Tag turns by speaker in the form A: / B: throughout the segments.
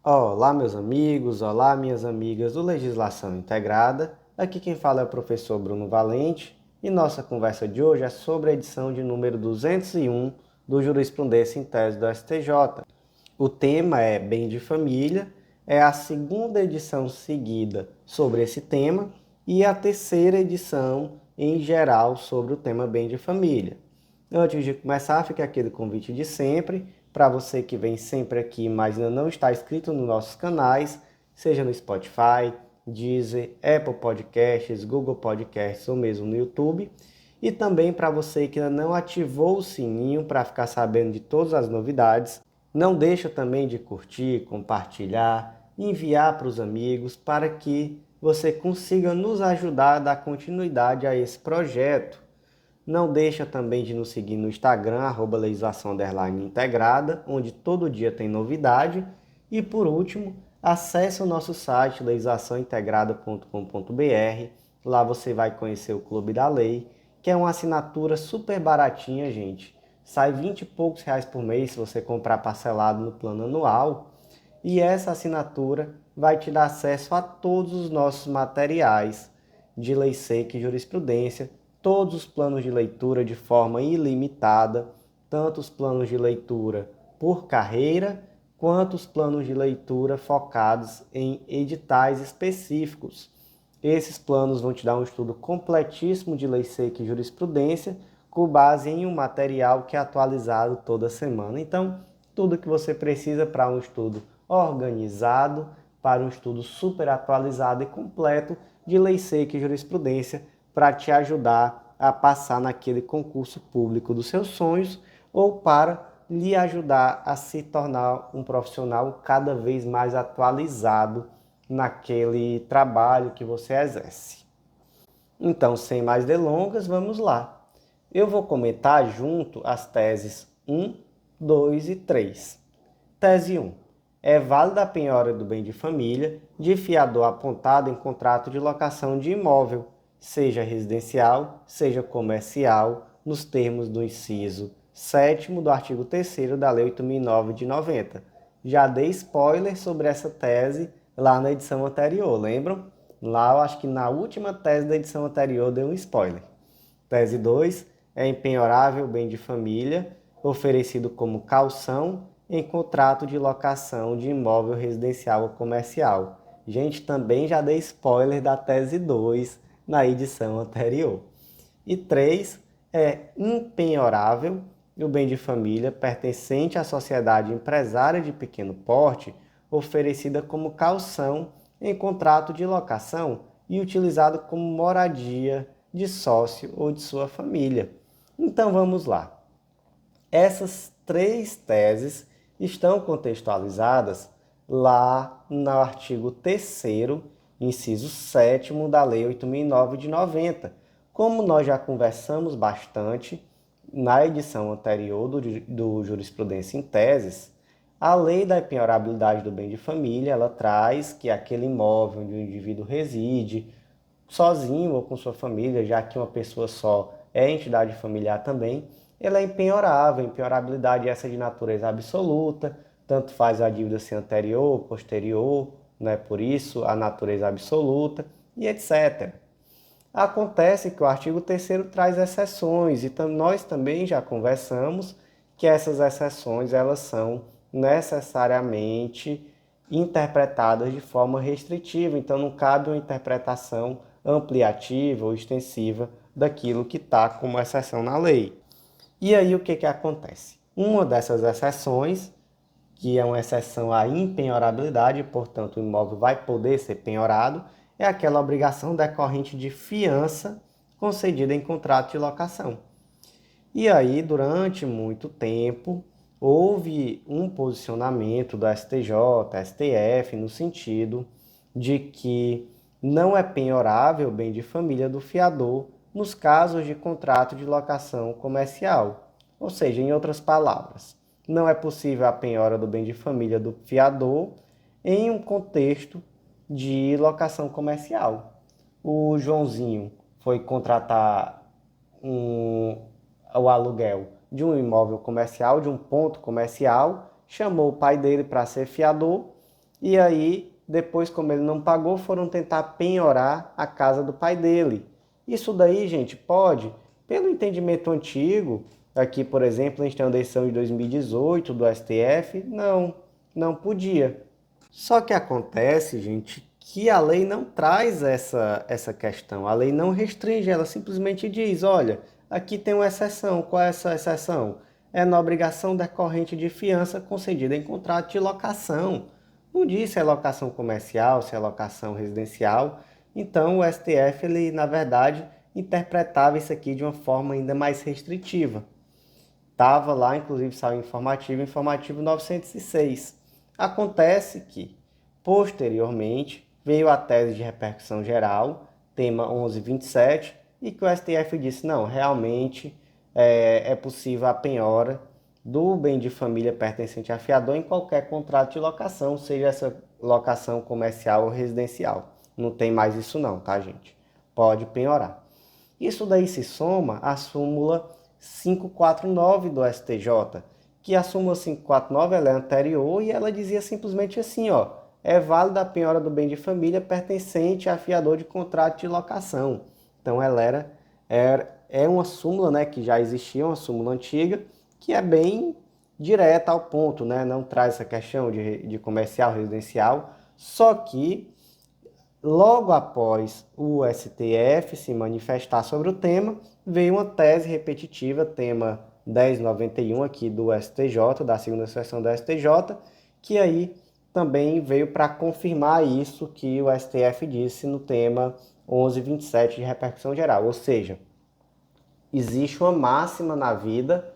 A: Olá, meus amigos, olá, minhas amigas do Legislação Integrada. Aqui quem fala é o professor Bruno Valente e nossa conversa de hoje é sobre a edição de número 201 do Jurisprudência em Tese do STJ. O tema é Bem de Família, é a segunda edição seguida sobre esse tema e a terceira edição em geral sobre o tema Bem de Família. Antes de começar, fica aquele convite de sempre, para você que vem sempre aqui, mas ainda não está inscrito nos nossos canais, seja no Spotify, Deezer, Apple Podcasts, Google Podcasts ou mesmo no YouTube. E também para você que ainda não ativou o sininho para ficar sabendo de todas as novidades, não deixa também de curtir, compartilhar, enviar para os amigos para que você consiga nos ajudar a dar continuidade a esse projeto. Não deixa também de nos seguir no Instagram, @legislação_integrada, onde todo dia tem novidade. E por último, acesse o nosso site legislaçãointegrada.com.br. Lá você vai conhecer o Clube da Lei, que é uma assinatura super baratinha, gente. Sai 20 e poucos reais por mês se você comprar parcelado no plano anual. E essa assinatura vai te dar acesso a todos os nossos materiais de lei seca e jurisprudência, todos os planos de leitura de forma ilimitada, tanto os planos de leitura por carreira, quanto os planos de leitura focados em editais específicos. Esses planos vão te dar um estudo completíssimo de lei seca e jurisprudência, com base em um material que é atualizado toda semana. Então, tudo que você precisa para um estudo organizado, para um estudo super atualizado e completo de lei seca e jurisprudência, para te ajudar a passar naquele concurso público dos seus sonhos ou para lhe ajudar a se tornar um profissional cada vez mais atualizado naquele trabalho que você exerce. Então, sem mais delongas, vamos lá. Eu vou comentar junto as teses 1, 2 e 3. Tese 1. É válida a penhora do bem de família de fiador apontado em contrato de locação de imóvel, seja residencial, seja comercial, nos termos do inciso 7º do artigo 3º da Lei 8.009 de 90. Já dei spoiler sobre essa tese lá na edição anterior, lembram? Lá eu acho que na última tese da edição anterior deu um spoiler. Tese 2. É impenhorável o bem de família oferecido como caução em contrato de locação de imóvel residencial ou comercial. Gente, também já dei spoiler da tese 2 na edição anterior. E 3. É impenhorável o bem de família pertencente à sociedade empresária de pequeno porte oferecida como caução em contrato de locação e utilizado como moradia de sócio ou de sua família. Então vamos lá. Essas três teses estão contextualizadas lá no artigo 3º, inciso 7º da Lei 8.009 de 90. Como nós já conversamos bastante na edição anterior do Jurisprudência em Teses, a lei da penhorabilidade do bem de família, ela traz que aquele imóvel onde o indivíduo reside, sozinho ou com sua família, já que uma pessoa só é entidade familiar também, ela é impenhorável. Impenhorabilidade essa de natureza absoluta, tanto faz a dívida ser anterior ou posterior, né? Por isso a natureza absoluta e etc. Acontece que o artigo 3º traz exceções e nós também já conversamos que essas exceções elas são necessariamente interpretadas de forma restritiva, então não cabe uma interpretação ampliativa ou extensiva daquilo que está como exceção na lei. E aí o que acontece? Uma dessas exceções, que é uma exceção à impenhorabilidade, portanto o imóvel vai poder ser penhorado, é aquela obrigação decorrente de fiança concedida em contrato de locação. E aí, durante muito tempo, houve um posicionamento do STJ, STF, no sentido de que não é penhorável o bem de família do fiador nos casos de contrato de locação comercial. Ou seja, em outras palavras, não é possível a penhora do bem de família do fiador em um contexto de locação comercial. O Joãozinho foi contratar o aluguel de um imóvel comercial, de um ponto comercial, chamou o pai dele para ser fiador E aí, depois, como ele não pagou, foram tentar penhorar a casa do pai dele. Isso daí, gente, pode, pelo entendimento antigo, aqui, por exemplo, a gente tem uma decisão de 2018 do STF, não podia. Só que acontece, gente, que a lei não traz essa questão. A lei não restringe, ela simplesmente diz, olha, aqui tem uma exceção. Qual é essa exceção? É na obrigação decorrente de fiança concedida em contrato de locação. Não diz se é locação comercial, se é locação residencial. Então o STF, ele, na verdade, interpretava isso aqui de uma forma ainda mais restritiva. Estava lá, inclusive saiu informativo 906. Acontece que, posteriormente, veio a tese de repercussão geral, tema 1127, e que o STF disse, não, realmente é possível a penhora do bem de família pertencente a fiador em qualquer contrato de locação, seja essa locação comercial ou residencial. Não tem mais isso não, tá, gente? Pode penhorar. Isso daí se soma à súmula 549 do STJ, que a súmula 549 ela é anterior e ela dizia simplesmente assim, ó, é válida a penhora do bem de família pertencente a fiador de contrato de locação. Então ela é uma súmula, né, que já existia, uma súmula antiga, que é bem direta ao ponto, né, não traz essa questão de comercial, residencial, só que logo após o STF se manifestar sobre o tema, veio uma tese repetitiva, tema 1091 aqui do STJ, da segunda seção do STJ, que aí também veio para confirmar isso que o STF disse no tema 1127 de repercussão geral. Ou seja, existe uma máxima na vida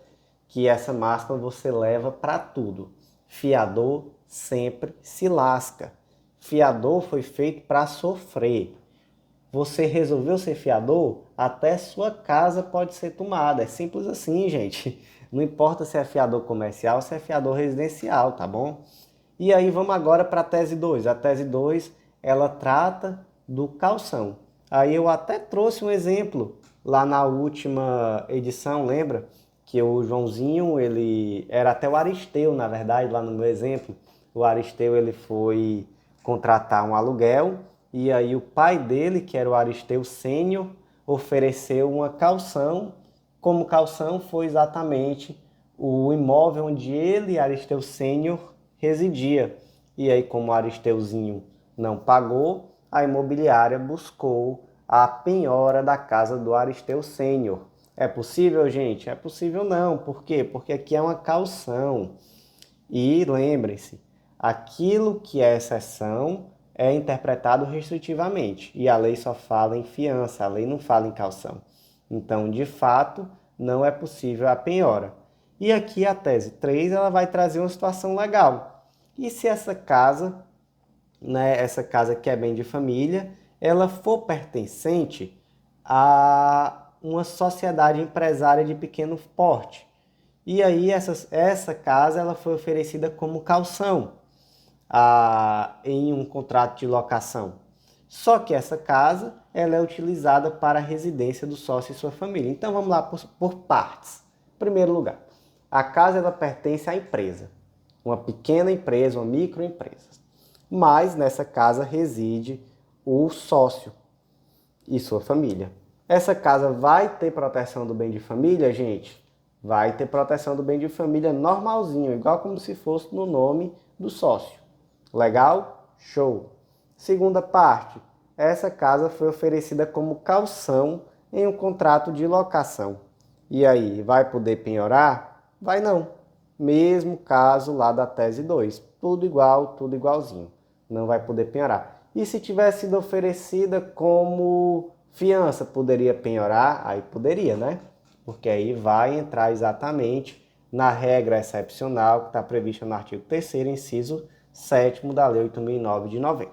A: que essa máxima você leva para tudo. Fiador sempre se lasca. Fiador foi feito para sofrer. Você resolveu ser fiador? Até sua casa pode ser tomada. É simples assim, gente. Não importa se é fiador comercial ou se é fiador residencial, tá bom? E aí vamos agora para a tese 2. A tese 2, ela trata do calção. Aí eu até trouxe um exemplo lá na última edição, lembra? Que o Joãozinho, ele era até o Aristeu, na verdade, lá no meu exemplo. O Aristeu, ele foi contratar um aluguel e aí o pai dele, que era o Aristeu Sênior, ofereceu uma calção. Como calção foi exatamente o imóvel onde ele, Aristeu Sênior, residia. E aí, como o Aristeuzinho não pagou, a imobiliária buscou a penhora da casa do Aristeu Sênior. É possível, gente? É possível não. Por quê? Porque aqui é uma calção. E lembrem-se, aquilo que é exceção é interpretado restritivamente. E a lei só fala em fiança, a lei não fala em calção. Então, de fato, não é possível a penhora. E aqui a tese 3 ela vai trazer uma situação legal. E se essa casa, né, essa casa que é bem de família, ela for pertencente a uma sociedade empresária de pequeno porte? E aí essa casa ela foi oferecida como calção em um contrato de locação. Só que essa casa ela é utilizada para a residência do sócio e sua família. Então vamos lá por partes. Em primeiro lugar, a casa ela pertence à empresa, uma pequena empresa, uma microempresa. Mas nessa casa reside o sócio e sua família. Essa casa vai ter proteção do bem de família, gente? Vai ter proteção do bem de família normalzinho, igual como se fosse no nome do sócio. Legal? Show! Segunda parte, essa casa foi oferecida como calção em um contrato de locação. E aí, vai poder penhorar? Vai não. Mesmo caso lá da tese 2. Tudo igual, tudo igualzinho. Não vai poder penhorar. E se tivesse sido oferecida como fiança, poderia penhorar? Aí poderia, né? Porque aí vai entrar exatamente na regra excepcional que está prevista no artigo 3º, inciso 7º da Lei 8.009 de 90.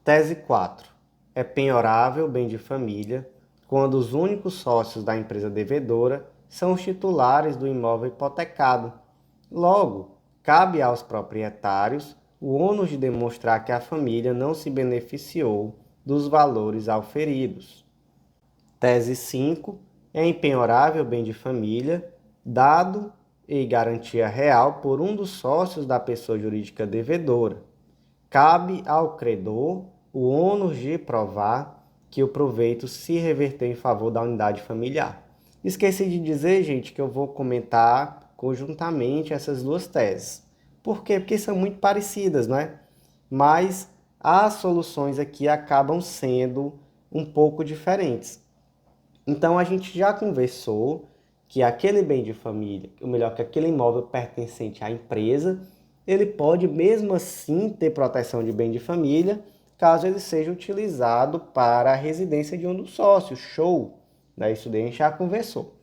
A: Tese 4. É penhorável bem de família quando os únicos sócios da empresa devedora são os titulares do imóvel hipotecado. Logo, cabe aos proprietários o ônus de demonstrar que a família não se beneficiou dos valores auferidos. Tese 5. É impenhorável bem de família, dado e garantia real por um dos sócios da pessoa jurídica devedora. cabe ao credor o ônus de provar que o proveito se reverteu em favor da unidade familiar. Esqueci de dizer, gente, que eu vou comentar conjuntamente essas duas teses. Por quê? Porque são muito parecidas, né? Mas as soluções aqui acabam sendo um pouco diferentes. Então a gente já conversou que aquele bem de família, ou melhor, que aquele imóvel pertencente à empresa, ele pode mesmo assim ter proteção de bem de família, caso ele seja utilizado para a residência de um dos sócios. Show! Né? Isso daí a gente já conversou.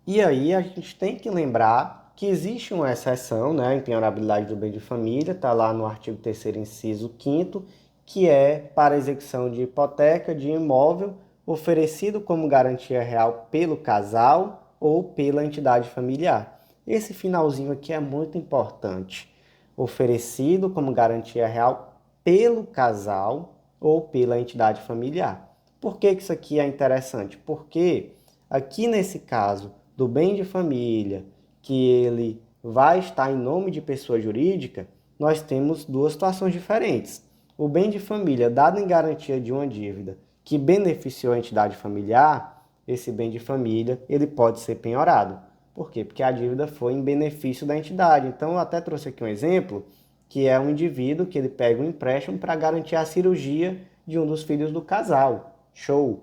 A: E aí a gente tem que lembrar que existe uma exceção, né, a impenhorabilidade do bem de família, está lá no artigo 3º, inciso 5º, que é para execução de hipoteca de imóvel oferecido como garantia real pelo casal ou pela entidade familiar. Esse finalzinho aqui é muito importante. Oferecido como garantia real pelo casal ou pela entidade familiar. Por que isso aqui é interessante? Porque aqui nesse caso do bem de família, que ele vai estar em nome de pessoa jurídica, nós temos duas situações diferentes. O bem de família dado em garantia de uma dívida que beneficiou a entidade familiar, esse bem de família ele pode ser penhorado. Por quê? Porque a dívida foi em benefício da entidade. Então eu até trouxe aqui um exemplo, que é um indivíduo que ele pega um empréstimo para garantir a cirurgia de um dos filhos do casal. Show!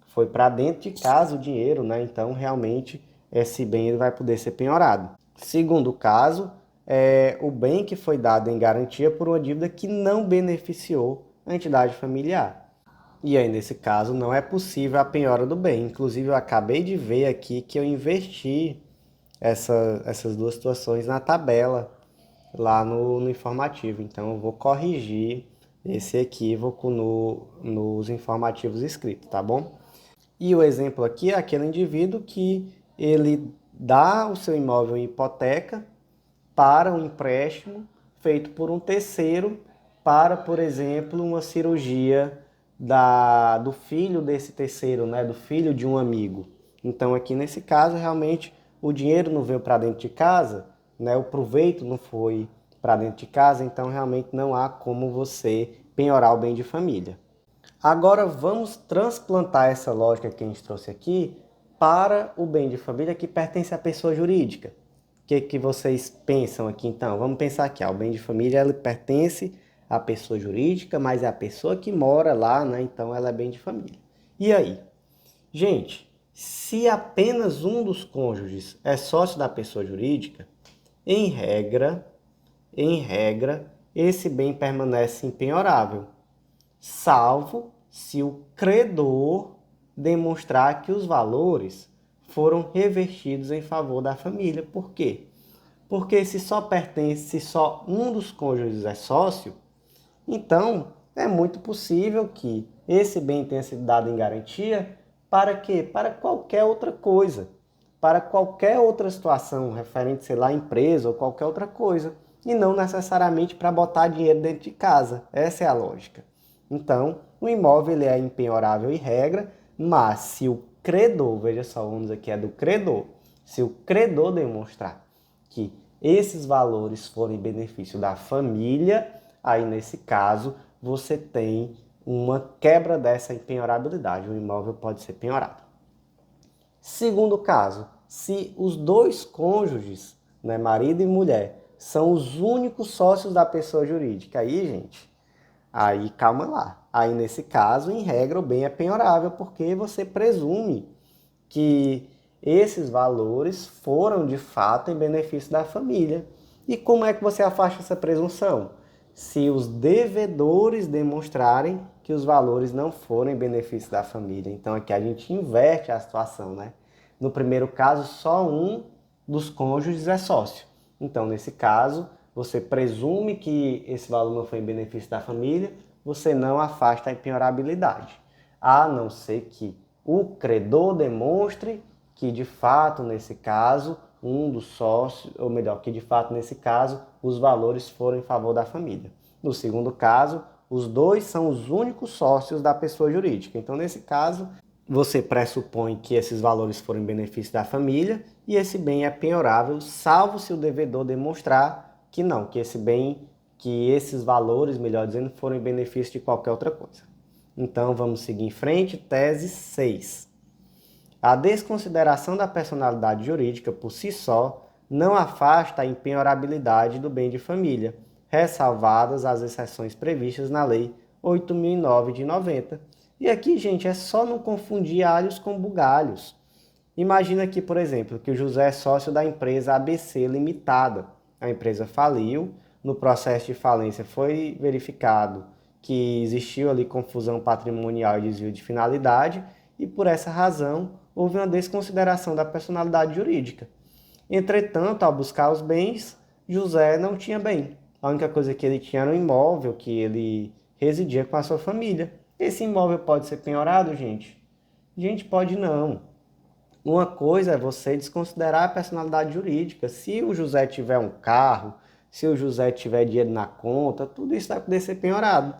A: Foi para dentro de casa o dinheiro, né? Então realmente esse bem ele vai poder ser penhorado. Segundo caso, é o bem que foi dado em garantia por uma dívida que não beneficiou a entidade familiar. E aí, nesse caso, não é possível a penhora do bem. Inclusive, eu acabei de ver aqui que eu investi essas duas situações na tabela lá no informativo. Então, eu vou corrigir esse equívoco nos informativos escritos, tá bom? E o exemplo aqui é aquele indivíduo que ele dá o seu imóvel em hipoteca para um empréstimo feito por um terceiro para, por exemplo, uma cirurgia do filho desse terceiro, né, do filho de um amigo. Então aqui nesse caso realmente o dinheiro não veio para dentro de casa, né, o proveito não foi para dentro de casa, então realmente não há como você penhorar o bem de família. Agora vamos transplantar essa lógica que a gente trouxe aqui para o bem de família que pertence à pessoa jurídica. O que vocês pensam aqui então? Vamos pensar aqui, o bem de família ele pertence à pessoa jurídica, mas é a pessoa que mora lá, né? Então ela é bem de família. E aí? Gente, se apenas um dos cônjuges é sócio da pessoa jurídica, em regra, esse bem permanece impenhorável, salvo se o credor demonstrar que os valores foram revertidos em favor da família. Por quê? Porque se só um dos cônjuges é sócio, então é muito possível que esse bem tenha sido dado em garantia para quê? Para qualquer outra coisa, para qualquer outra situação referente, sei lá, à empresa ou qualquer outra coisa, e não necessariamente para botar dinheiro dentro de casa. Essa é a lógica. Então, o imóvel ele é impenhorável em regra, mas se o credor, veja só, vamos aqui é do credor, se o credor demonstrar que esses valores forem em benefício da família, aí nesse caso você tem uma quebra dessa impenhorabilidade, o imóvel pode ser penhorado. Segundo caso, se os dois cônjuges, né, marido e mulher, são os únicos sócios da pessoa jurídica, aí, gente, aí calma lá. Aí nesse caso, em regra, o bem é penhorável porque você presume que esses valores foram de fato em benefício da família. E como é que você afasta essa presunção? Se os devedores demonstrarem que os valores não foram em benefício da família. Então aqui a gente inverte a situação, né? No primeiro caso, só um dos cônjuges é sócio. Então, nesse caso, você presume que esse valor não foi em benefício da família, você não afasta a impenhorabilidade. A não ser que o credor demonstre que de fato nesse caso um dos sócios, ou melhor, que de fato nesse caso os valores foram em favor da família. No segundo caso, os dois são os únicos sócios da pessoa jurídica. Então nesse caso, você pressupõe que esses valores foram em benefício da família e esse bem é penhorável, salvo se o devedor demonstrar que não, que esse bem que esses valores, melhor dizendo, foram em benefício de qualquer outra coisa. Então, vamos seguir em frente. Tese 6. A desconsideração da personalidade jurídica por si só não afasta a impenhorabilidade do bem de família, ressalvadas as exceções previstas na Lei 8.009 de 90. E aqui, gente, é só não confundir alhos com bugalhos. Imagina aqui, por exemplo, que o José é sócio da empresa ABC Limitada. A empresa faliu, no processo de falência foi verificado que existiu ali confusão patrimonial e desvio de finalidade, e por essa razão houve uma desconsideração da personalidade jurídica. Entretanto, ao buscar os bens, José não tinha bem. A única coisa que ele tinha era um imóvel que ele residia com a sua família. Esse imóvel pode ser penhorado, gente? Gente, pode não. Uma coisa é você desconsiderar a personalidade jurídica. Se o José tiver um carro, se o José tiver dinheiro na conta, tudo isso vai poder ser penhorado.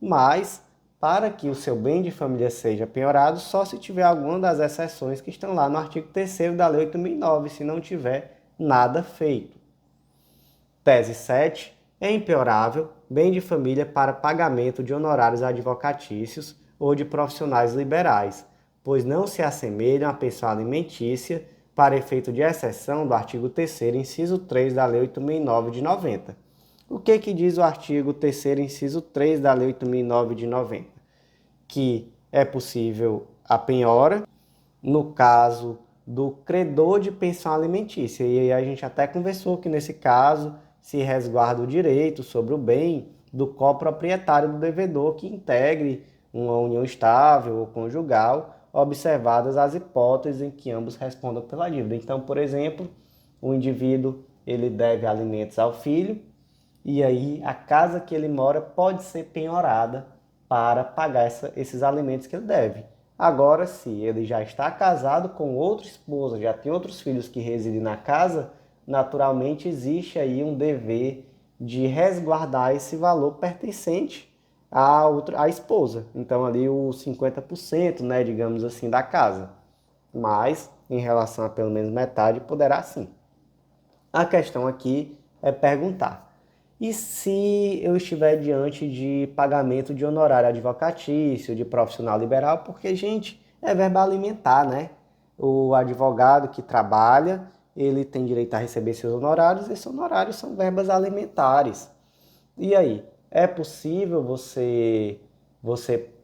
A: Mas, para que o seu bem de família seja penhorado, só se tiver alguma das exceções que estão lá no artigo 3º da Lei 8.009, se não tiver nada feito. Tese 7. É impenhorável bem de família para pagamento de honorários advocatícios ou de profissionais liberais, pois não se assemelham à pensão alimentícia para efeito de exceção do artigo 3º, inciso 3 da Lei 8.009 de 90. O que diz o artigo 3º, inciso 3 da Lei 8.009 de 90? Que é possível a penhora no caso do credor de pensão alimentícia. E aí a gente até conversou que nesse caso se resguarda o direito sobre o bem do coproprietário do devedor que integre uma união estável ou conjugal, observadas as hipóteses em que ambos respondam pela dívida. Então, por exemplo, o indivíduo ele deve alimentos ao filho e aí a casa que ele mora pode ser penhorada para pagar esses alimentos que ele deve. Agora, se ele já está casado com outra esposa, já tem outros filhos que residem na casa, naturalmente existe aí um dever de resguardar esse valor pertencente à esposa. Então ali os 50%, né, digamos assim, da casa. Mas, em relação a pelo menos metade, poderá sim. A questão aqui é perguntar: e se eu estiver diante de pagamento de honorário advocatício, de profissional liberal? Porque, gente, é verba alimentar, né? O advogado que trabalha, ele tem direito a receber seus honorários, e esses honorários são verbas alimentares. E aí, é possível você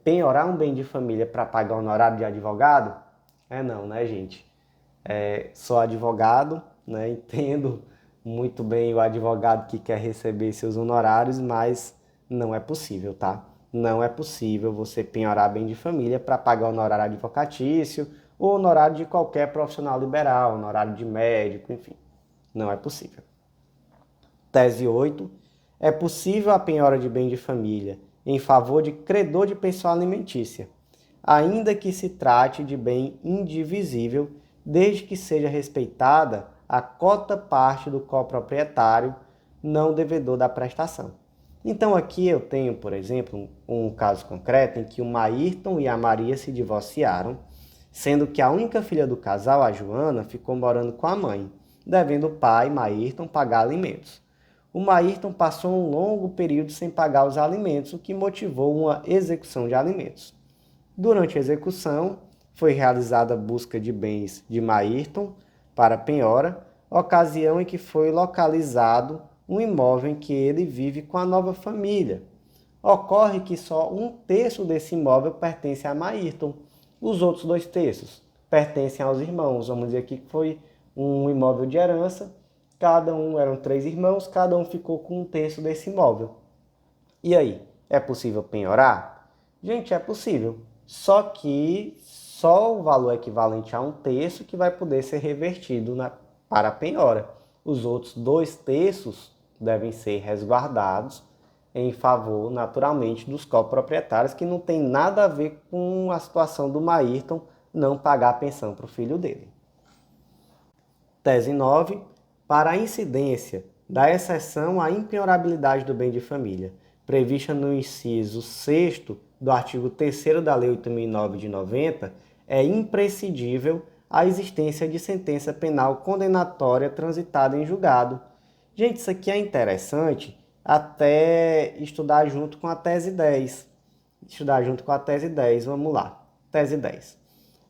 A: penhorar um bem de família para pagar honorário de advogado? É não, né, gente? Sou advogado, né? Entendo muito bem o advogado que quer receber seus honorários, mas não é possível, tá? Não é possível você penhorar bem de família para pagar honorário advocatício ou honorário de qualquer profissional liberal, honorário de médico, enfim. Não é possível. Tese 8. É possível a penhora de bem de família em favor de credor de pensão alimentícia, ainda que se trate de bem indivisível, desde que seja respeitada a cota parte do coproprietário não devedor da prestação. Então aqui eu tenho, por exemplo, um caso concreto em que o Maírton e a Maria se divorciaram, sendo que a única filha do casal, a Joana, ficou morando com a mãe, devendo o pai, Maírton, pagar alimentos. O Maírton passou um longo período sem pagar os alimentos, o que motivou uma execução de alimentos. Durante a execução, foi realizada a busca de bens de Maírton para penhora, ocasião em que foi localizado um imóvel em que ele vive com a nova família. Ocorre que só 1/3 desse imóvel pertence a Maírton. Os outros 2/3 pertencem aos irmãos. Vamos dizer aqui que foi um imóvel de herança. Eram 3 irmãos, cada um ficou com 1/3 desse imóvel. E aí, é possível penhorar? Gente, é possível. Só que só o valor equivalente a 1/3 que vai poder ser revertido para a penhora. Os outros 2/3 devem ser resguardados em favor, naturalmente, dos coproprietários, que não tem nada a ver com a situação do Maírton não pagar a pensão para o filho dele. Tese 9. Para a incidência da exceção à impenhorabilidade do bem de família, prevista no inciso 6º do artigo 3º da Lei 8.009 de 90, é imprescindível a existência de sentença penal condenatória transitada em julgado. Gente, isso aqui é interessante até estudar junto com a tese 10. Estudar junto com a tese 10, vamos lá. Tese 10.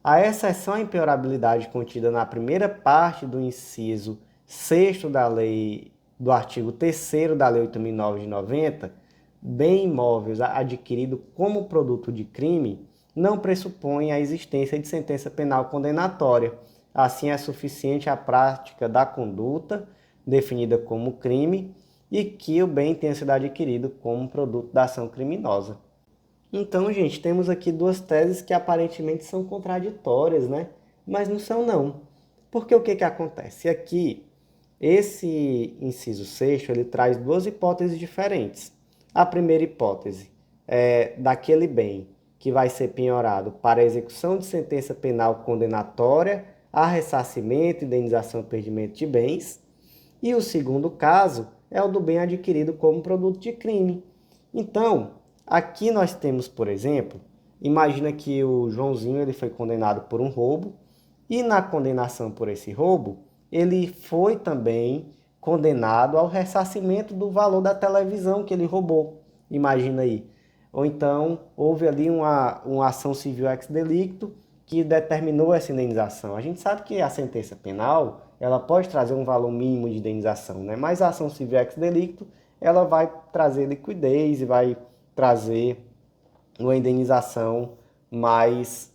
A: A exceção à impenhorabilidade contida na primeira parte do inciso 6º da lei, do artigo 3º da Lei 8.009 de 90, bem imóveis adquirido como produto de crime, não pressupõe a existência de sentença penal condenatória. Assim, é suficiente a prática da conduta definida como crime e que o bem tenha sido adquirido como produto da ação criminosa. Então, gente, temos aqui duas teses que aparentemente são contraditórias, né? Mas não são, não. Porque o que acontece? Aqui, esse inciso 6º, ele traz duas hipóteses diferentes. A primeira hipótese é daquele bem que vai ser penhorado para a execução de sentença penal condenatória, a ressarcimento, indenização e perdimento de bens. E o segundo caso é o do bem adquirido como produto de crime. Então, aqui nós temos, por exemplo, imagina que o Joãozinho ele foi condenado por um roubo e na condenação por esse roubo, ele foi também condenado ao ressarcimento do valor da televisão que ele roubou. Imagina aí. Ou então, houve ali uma ação civil ex-delicto que determinou essa indenização. A gente sabe que a sentença penal, ela pode trazer um valor mínimo de indenização, né? Mas a ação civil ex-delicto, ela vai trazer liquidez e vai trazer uma indenização mais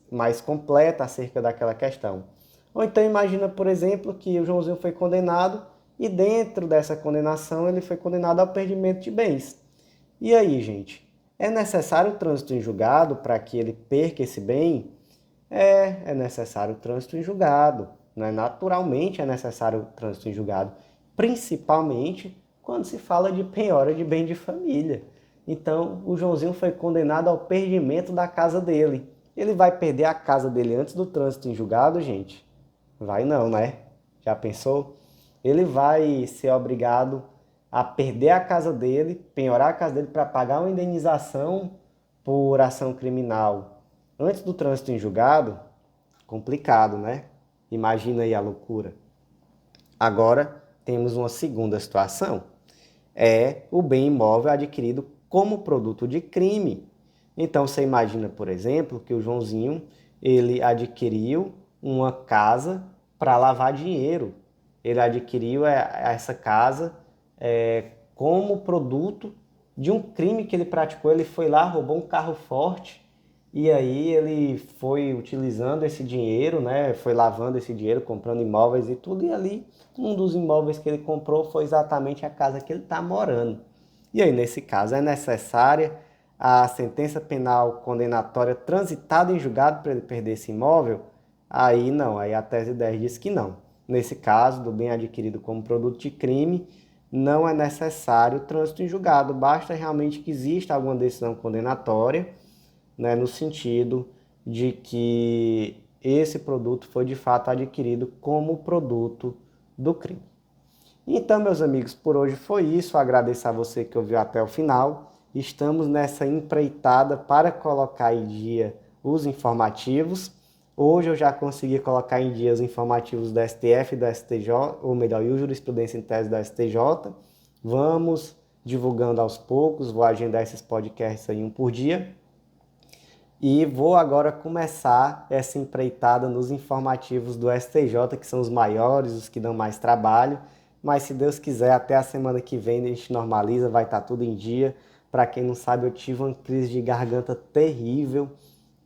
A: completa acerca daquela questão. Ou então imagina, por exemplo, que o Joãozinho foi condenado e dentro dessa condenação ele foi condenado ao perdimento de bens. E aí, gente? É necessário o trânsito em julgado para que ele perca esse bem? É necessário o trânsito em julgado. Né? Naturalmente é necessário o trânsito em julgado, principalmente quando se fala de penhora de bem de família. Então, o Joãozinho foi condenado ao perdimento da casa dele. Ele vai perder a casa dele antes do trânsito em julgado, gente? Vai não, né? Já pensou? Ele vai ser obrigado a perder a casa dele, penhorar a casa dele para pagar uma indenização por ação criminal antes do trânsito em julgado? Complicado, né? Imagina aí a loucura. Agora, temos uma segunda situação. É o bem imóvel adquirido como produto de crime. Então, você imagina, por exemplo, que o Joãozinho, ele adquiriu uma casa para lavar dinheiro. Ele adquiriu essa casa como produto de um crime que ele praticou. Ele foi lá, roubou um carro forte e aí ele foi utilizando esse dinheiro, né? Foi lavando esse dinheiro, comprando imóveis e tudo. E ali, um dos imóveis que ele comprou foi exatamente a casa que ele está morando. E aí, nesse caso, é necessária a sentença penal condenatória transitada em julgado para ele perder esse imóvel? Aí não, aí a tese 10 diz que não. Nesse caso, do bem adquirido como produto de crime, não é necessário o trânsito em julgado, basta realmente que exista alguma decisão condenatória, né, no sentido de que esse produto foi de fato adquirido como produto do crime. Então, meus amigos, por hoje foi isso. Agradeço a você que ouviu até o final. Estamos nessa empreitada para colocar em dia os informativos. Hoje eu já consegui colocar em dia os informativos do STF e do STJ, ou melhor, e o Jurisprudência em Tese do STJ. Vamos divulgando aos poucos, vou agendar esses podcasts aí um por dia. E vou agora começar essa empreitada nos informativos do STJ, que são os maiores, os que dão mais trabalho. Mas se Deus quiser, até a semana que vem a gente normaliza, vai estar tudo em dia. Para quem não sabe, eu tive uma crise de garganta terrível.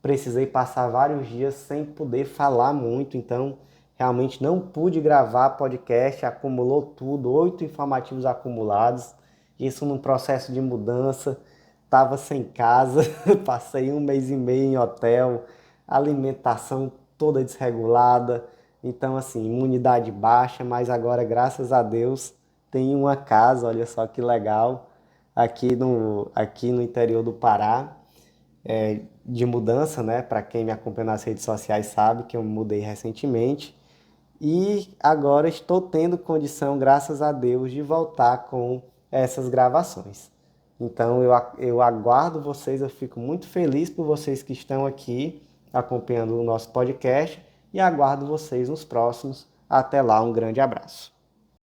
A: Precisei passar vários dias sem poder falar muito, então realmente não pude gravar podcast, acumulou tudo, 8 informativos acumulados. Isso num processo de mudança. Estava sem casa, passei 1 mês e meio em hotel, alimentação toda desregulada, então assim, imunidade baixa, mas agora, graças a Deus, tenho uma casa, olha só que legal, aqui no interior do Pará, de mudança, né? Para quem me acompanha nas redes sociais sabe que eu mudei recentemente e agora estou tendo condição, graças a Deus, de voltar com essas gravações. Então eu aguardo vocês, eu fico muito feliz por vocês que estão aqui acompanhando o nosso podcast e aguardo vocês nos próximos. Até lá, um grande abraço.